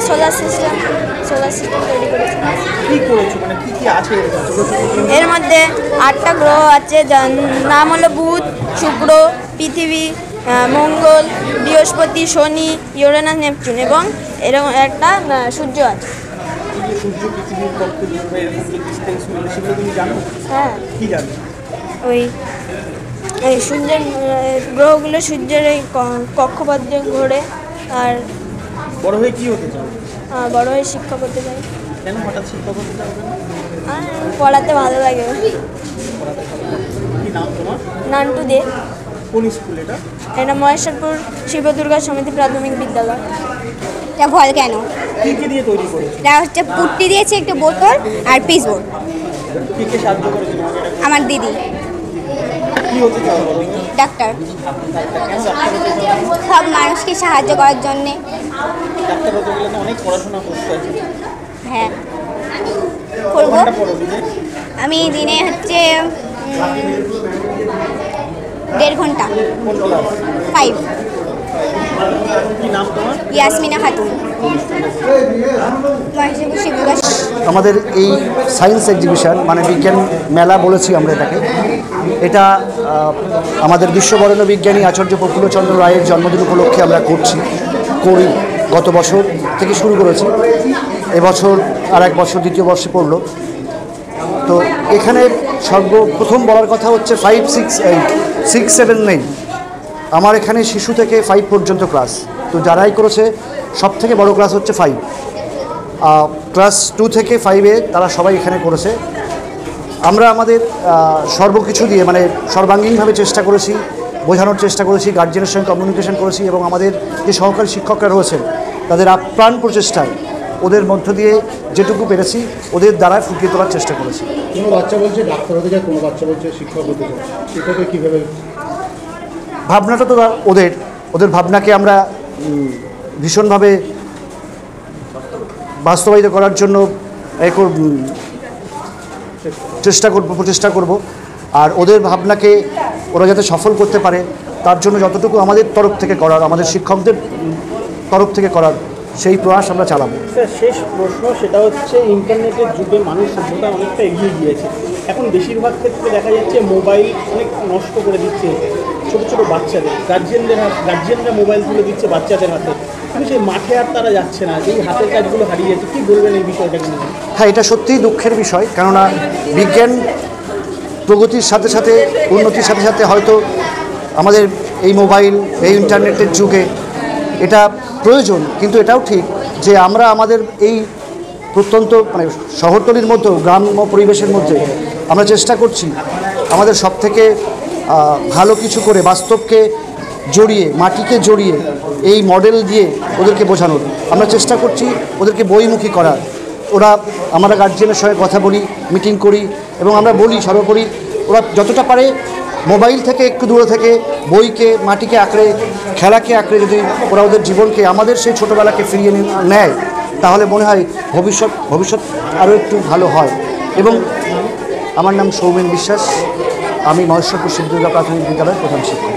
Solar system তৈরি করেছি। এর মধ্যে 8টা গ্রহ আছে, যার নাম হলো বুধ, শুক্র, পৃথিবী, মঙ্গল, বৃহস্পতি, শনি, ইউরেনাস, নেপচুন এবং এরকম একটা সূর্য আছে। হ্যাঁ, ওই এই সূর্যের গ্রহগুলো সূর্যের এই কক্ষপথে ঘোরে। আর বড় হয়ে কি হতে চাও? বড় হয়ে শিক্ষক হতে চাই। কেন হঠাৎ শিক্ষক হতে চাও? পড়াতে ভালো লাগে। কি নাম তোমার? নান্টু দে। কোন স্কুল এটা? এটা মহেশ্বরপুর শিব দুর্গা সমিতি প্রাথমিক বিদ্যালয়। এটা ভল কেন? কি কি দিয়ে তৈরি করেছো? এটা হচ্ছে পুট্টি দিয়েছে, একটা বোতল আর পিস বোর্ড। কি কে সাহায্য করেছে তোমাকে? আমার দিদি। কি হতে চাও? ডাক্তার। সব মানুষকে সাহায্য করার জন্যে। ডাক্তার হতে গেলে তো অনেক পড়াশোনা করতে হয়। হ্যাঁ, করবো। কতটা পড়ো দিনে? আমি দিনে হচ্ছে 1.5 ঘন্টা। কোন ক্লাস? 5। কি নাম তোমার? ইয়াসমিনা খাতুন। মহেশ্বরপুর শিব দুর্গা। আমাদের এই সায়েন্স এক্সিবিশন মানে বিজ্ঞান মেলা বলেছি আমরা এটাকে। এটা আমাদের বিশ্ববরেণ্য বিজ্ঞানী আচার্য প্রফুল্লচন্দ্র রায়ের জন্মদিন উপলক্ষে আমরা করি। গত বছর থেকে শুরু করেছি, এবছর আর এক বছর দ্বিতীয় বর্ষে পড়ল। তো এখানে সর্বপ্রথম বলার কথা হচ্ছে 5, 6, 8, 6, 7, 9 আমার এখানে শিশু থেকে 5 পর্যন্ত ক্লাস। তো যারাই করেছে সব থেকে বড় ক্লাস হচ্ছে 5। ক্লাস 2 থেকে 5-এ তারা সবাই এখানে করেছে। আমরা আমাদের সর্বকিছু দিয়ে মানে সর্বাঙ্গীনভাবে চেষ্টা করেছি, বোঝানোর চেষ্টা করেছি, গার্জিয়ানের সঙ্গে কমিউনিকেশন করেছি এবং আমাদের যে সহকারী শিক্ষকরা রয়েছেন তাদের আপ্রাণ প্রচেষ্টায় ওদের মধ্য দিয়ে যেটুকু পেরেছি ওদের দ্বারা ফুটিয়ে তোলার চেষ্টা করেছি। কোনো বাচ্চা বলছে ডাক্তার হতে চায়, কোনো বাচ্চা বলছে শিক্ষক হতে চায়, এটাকে কীভাবে? ভাবনাটা তো ওদের ভাবনাকে আমরা ভীষণভাবে বাস্তবায়িত করার জন্য প্রচেষ্টা করব। আর ওদের ভাবনাকে ওরা যাতে সফল করতে পারে তার জন্য যতটুকু আমাদের তরফ থেকে করার, আমাদের শিক্ষকদের তরফ থেকে করার সেই প্রয়াস আমরা চালাবো। স্যার, শেষ প্রশ্ন, সেটা হচ্ছে ইন্টারনেটের যুগে মানুষ সভ্যতা অনেকটা এগিয়ে গিয়েছে। এখন বেশিরভাগ ক্ষেত্রে দেখা যাচ্ছে মোবাইল অনেক নষ্ট করে দিচ্ছে ছোটো ছোটো বাচ্চাদের। গার্জিয়ানরা মোবাইল তুলে দিচ্ছে বাচ্চাদের হাতে, কিন্তু সেই মাঠে আর তারা যাচ্ছে না, এই হাতের কাজগুলো হারিয়ে যাচ্ছে। কী বলবেন এই বিষয়টাকে নিয়ে? হ্যাঁ, এটা সত্যিই দুঃখের বিষয়, কেননা বিজ্ঞান প্রগতির সাথে সাথে উন্নতির সাথে সাথে হয়তো আমাদের এই মোবাইল, এই ইন্টারনেটের যুগে এটা প্রয়োজন, কিন্তু এটাও ঠিক যে আমরা আমাদের এই প্রত্যন্ত মানে শহরতলির মধ্যেও গ্রাম্য পরিবেশের মধ্যে আমরা চেষ্টা করছি আমাদের সব থেকে ভালো কিছু করে বাস্তবকে জড়িয়ে, মাটিকে জড়িয়ে এই মডেল দিয়ে ওদেরকে বোঝানোর আমরা চেষ্টা করছি, ওদেরকে বইমুখী করার। আমরা গার্জিয়ানের সঙ্গে কথা বলি, মিটিং করি এবং আমরা বলি সর্বোপরি ওরা যতটা পারে মোবাইল থেকে একটু দূরে থেকে বইকে, মাটিকে আঁকড়ে, খেলাকে আঁকড়ে যদি ওরা ওদের জীবনকে আমাদের সেই ছোটোবেলাকে ফিরিয়ে নেয় তাহলে মনে হয় ভবিষ্যৎ আরও একটু ভালো হয়। এবং আমার নাম সৌমেন বিশ্বাস, আমি মহেশ্বরপুর শিব দুর্গা প্রাথমিক বিদ্যালয়ের প্রধান শিক্ষক।